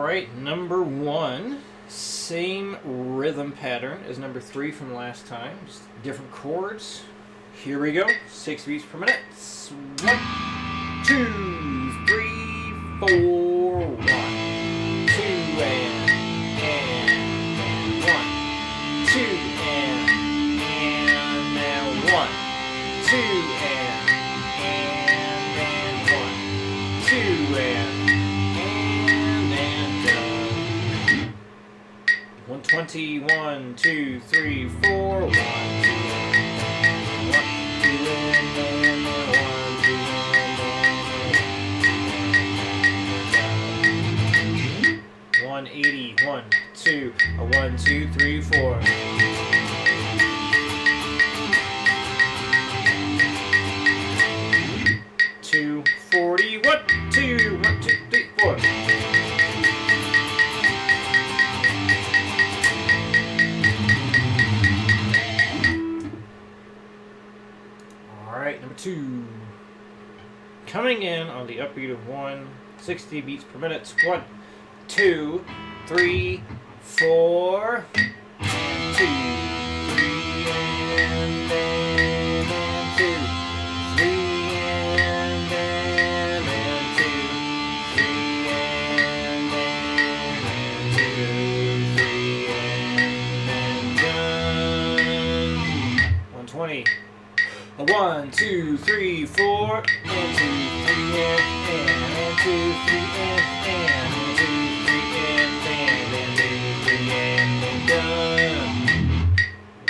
right, number 1, same rhythm pattern as number 3 from last time, just different chords. Here we go, 6 beats per minute. 1, 2, 3, 4, 1, 2, and 1, 2, and now 1, 2, and 1, 2, and 120, 1, 2, 3, 4, 1, 2, 1, 2, and 180, 1, 2, 1, 2, 3, 4. 240, 1, 2, 1, 2, 3, 4. Alright, number 2. Coming in on the upbeat of 1, 60 beats per minute. 1, 2, 3, 4, 2, 3, and then 2, 3, and then 2, 3, and then 2, 3, and then 120. 1, 2, 3, 4, and 2, 3, and 2, 3, and 2, 3, and done.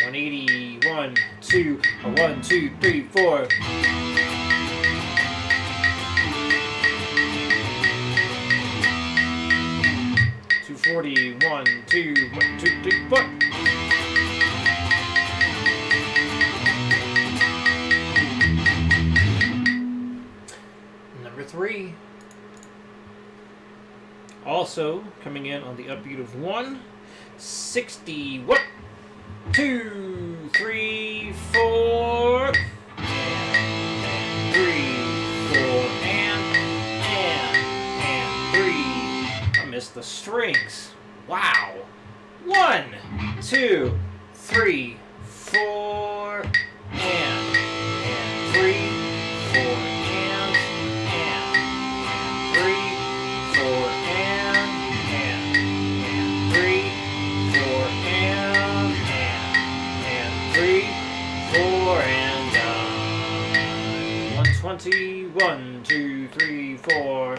180, 1, 2, 1, 2, 3, 4. 240, 1, 2, 1, 2, 3, 4. 3. Also coming in on the upbeat of 1, 60, 1, 2, 3, 4, 3, 4, and 3. I missed the strings. Wow. 1, 2, 3, 4, and 3, 4. 120, 1, 2, 3, 4.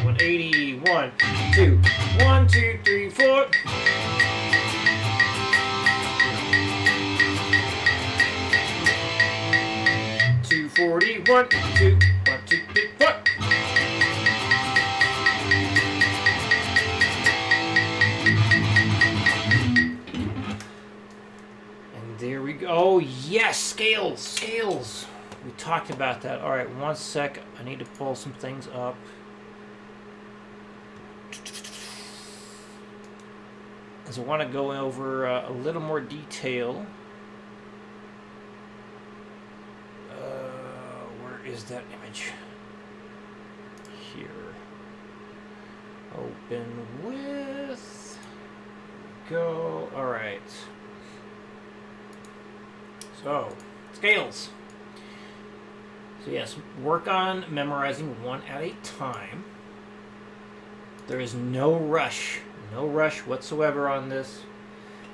180, 1, 2, 1, 2, 3, 4. 240, 1, 2, 1, 2, 3, 4. There we go. Oh, yes, scales, scales. We talked about that. All right, one sec. I need to pull some things up. Because I want to go over a little more detail. Where is that image? Here. Open with. Go. All right. So, scales. So yes, work on memorizing one at a time. There is no rush whatsoever on this.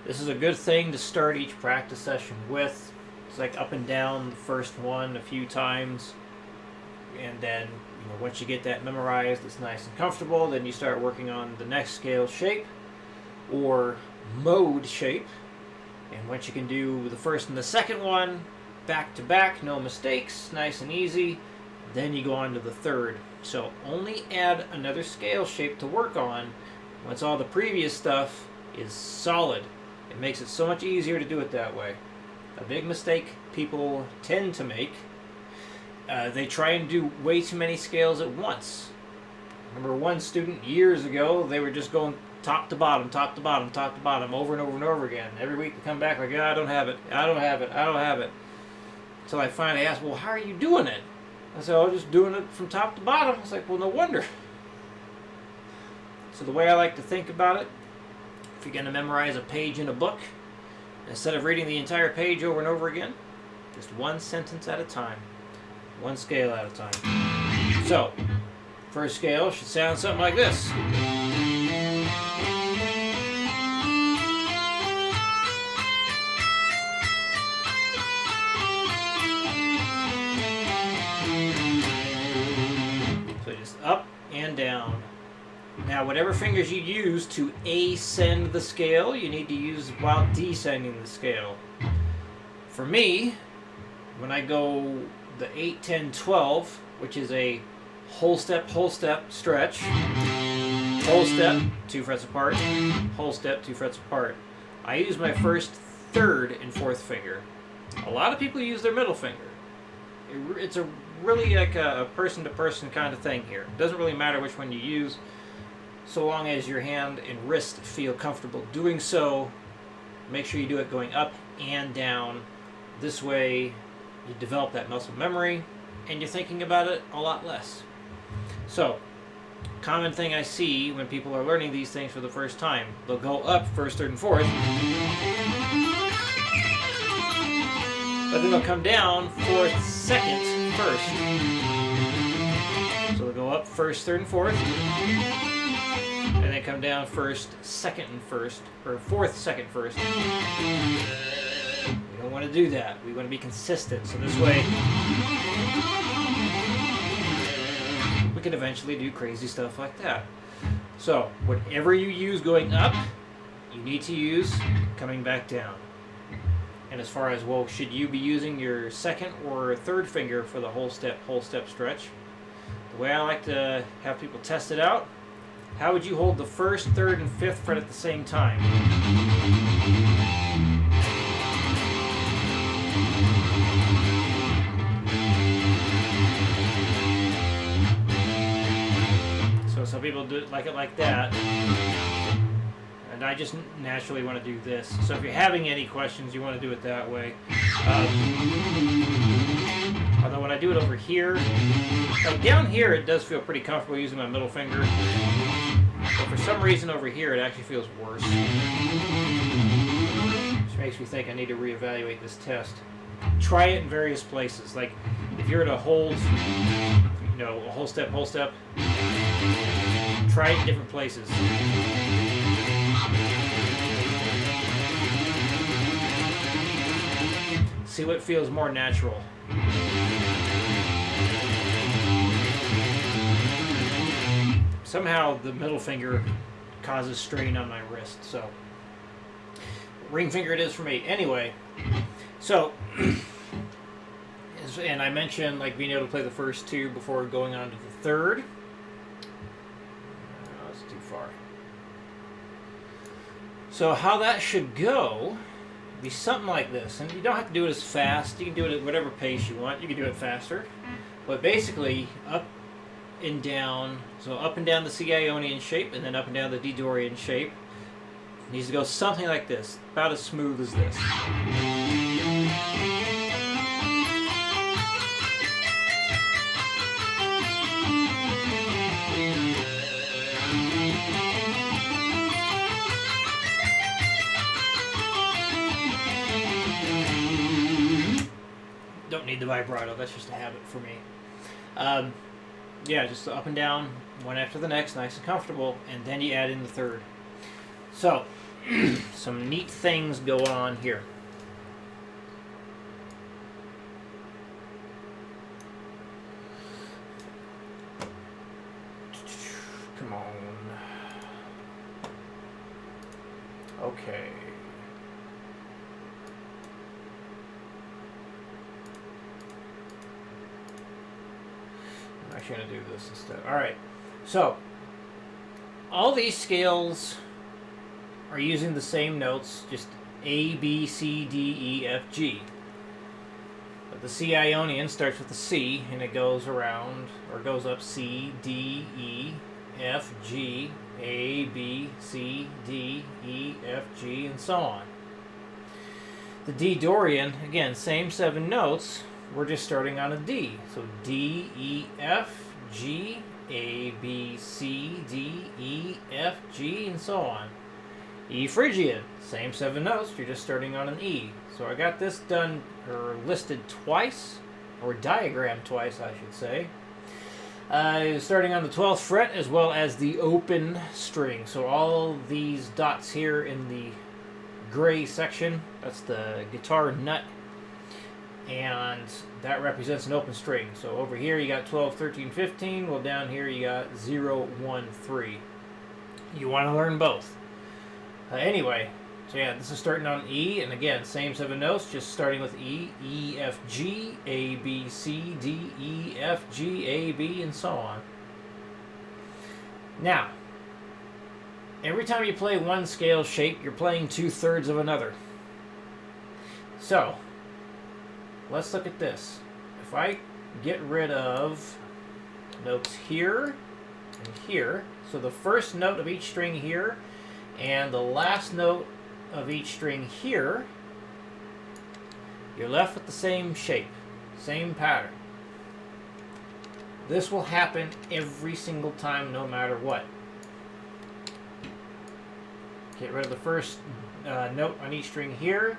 This is a good thing to start each practice session with. It's like up and down the first one a few times, and then once you get that memorized, it's nice and comfortable. Then you start working on the next scale shape or mode shape. And once you can do the first and the second one back to back, no mistakes, nice and easy, then you go on to the third. So only add another scale shape to work on once all the previous stuff is solid. It makes it so much easier to do it that way. A big mistake people tend to make, they try and do way too many scales at once. I remember one student years ago, they were just going top to bottom, top to bottom, top to bottom, over and over and over again. Every week they come back like, I don't have it, I don't have it, I don't have it. Until I finally asked, well, how are you doing it? I said, I'm just doing it from top to bottom. I was like, well, no wonder. So the way I like to think about it, if you're going to memorize a page in a book, instead of reading the entire page over and over again, just one sentence at a time, one scale at a time. So, first scale should sound something like this. So just up and down. Now, whatever fingers you use to ascend the scale, you need to use while descending the scale. For me, when I go the 8, 10, 12, which is a whole step stretch, whole step, 2 frets apart, whole step, 2 frets apart, I use my first, third, and fourth finger. A lot of people use their middle finger. It's a really like a person-to-person kind of thing here. It doesn't really matter which one you use, so long as your hand and wrist feel comfortable doing so. Make sure you do it going up and down. This way you develop that muscle memory and you're thinking about it a lot less. So, common thing I see when people are learning these things for the first time, they'll go up first, third, and fourth, but then they'll come down fourth, second, first. So they'll go up first, third, and fourth, and then come down first, second, and first, or fourth, second, first. We don't want to do that. We want to be consistent. So this way, we can eventually do crazy stuff like that. So whatever you use going up, you need to use coming back down. And as far as, well, should you be using your second or third finger for the whole step stretch? The way I like to have people test it out, how would you hold the first, third, and fifth fret at the same time? So some people do it like that. And I just naturally want to do this. So if you're having any questions, you want to do it that way. Although when I do it over here, like down here, it does feel pretty comfortable using my middle finger. But for some reason over here, it actually feels worse. Which makes me think I need to reevaluate this test. Try it in various places. Like if you're to hold, a whole step, try it in different places. See what feels more natural. Somehow the middle finger causes strain on my wrist, so ring finger it is for me. Anyway, so and I mentioned like being able to play the first two before going on to the third. That's too far. So how that should go be something like this, and you don't have to do it as fast. You can do it at whatever pace you want. You can do it faster, but basically up and down. So up and down the C Ionian shape, and then up and down the D Dorian shape. It needs to go something like this, about as smooth as this. Don't need the vibrato, that's just a habit for me. Yeah, just up and down, one after the next, nice and comfortable, and then you add in the third. So, some neat things go on here. Come on. Okay. I'm actually going to do this instead. Alright, so all these scales are using the same notes, just A, B, C, D, E, F, G. But the C Ionian starts with the C, and it goes around, or goes up C, D, E, F, G, A, B, C, D, E, F, G, and so on. The D Dorian, again, same 7 notes. We're just starting on a D. So D, E, F, G, A, B, C, D, E, F, G, and so on. E Phrygian, same 7 notes, you're just starting on an E. So I got this done, or listed twice, or diagrammed twice, I should say. Starting on the 12th fret as well as the open string. So all these dots here in the gray section, that's the guitar nut, and that represents an open string. So over here you got 12, 13, 15. Well, down here you got 0, 1, 3. You want to learn both. Anyway, so yeah, this is starting on E, and again, same 7 notes, just starting with E, E, F, G, A, B, C, D, E, F, G, A, B, and so on. Now, every time you play one scale shape, you're playing 2/3 of another. So, let's look at this. If I get rid of notes here and here, so the first note of each string here and the last note of each string here, you're left with the same shape, same pattern. This will happen every single time, no matter what. Get rid of the first note on each string here,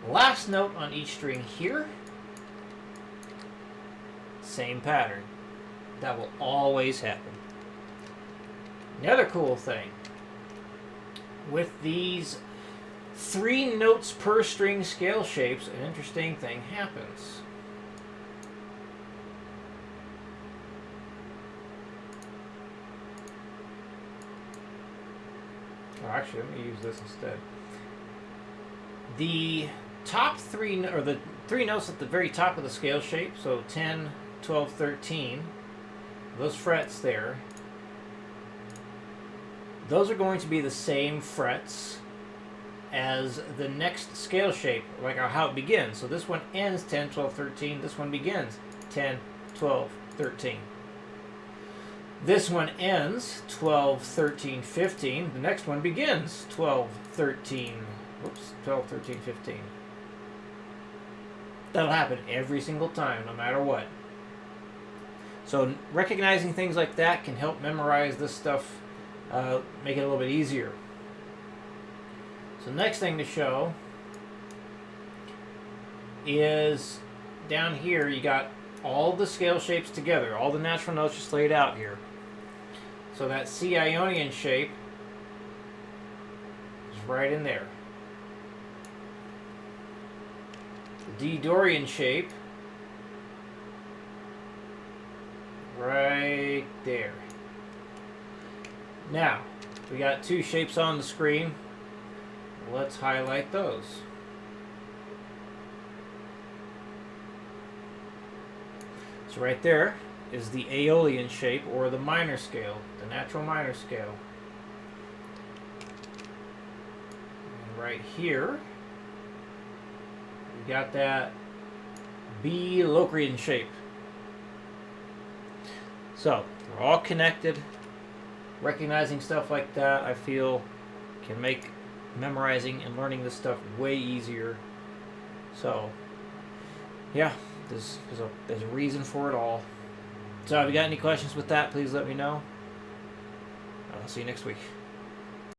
last note on each string here, same pattern. That will always happen. The other cool thing, with these 3 notes per string scale shapes, an interesting thing happens. Oh, actually, let me use this instead. The top 3, or the 3 notes at the very top of the scale shape, so 10, 12, 13, those frets there, those are going to be the same frets as the next scale shape, like how it begins. So this one ends 10, 12, 13. This one begins 10, 12, 13. This one ends 12, 13, 15. The next one begins 12, 13, 13, 15. That'll happen every single time, no matter what. So recognizing things like that can help memorize this stuff, make it a little bit easier. So next thing to show is down here you got all the scale shapes together, all the natural notes just laid out here. So that C Ionian shape is right in there. The D Dorian shape right there. Now, we got 2 shapes on the screen. Let's highlight those. So right there is the Aeolian shape, or the minor scale, the natural minor scale. And right here, we got that B Locrian shape. So, they're all connected. Recognizing stuff like that, I feel, can make memorizing and learning this stuff way easier. So, yeah, there's a reason for it all. So if you got any questions with that, please let me know. I'll see you next week.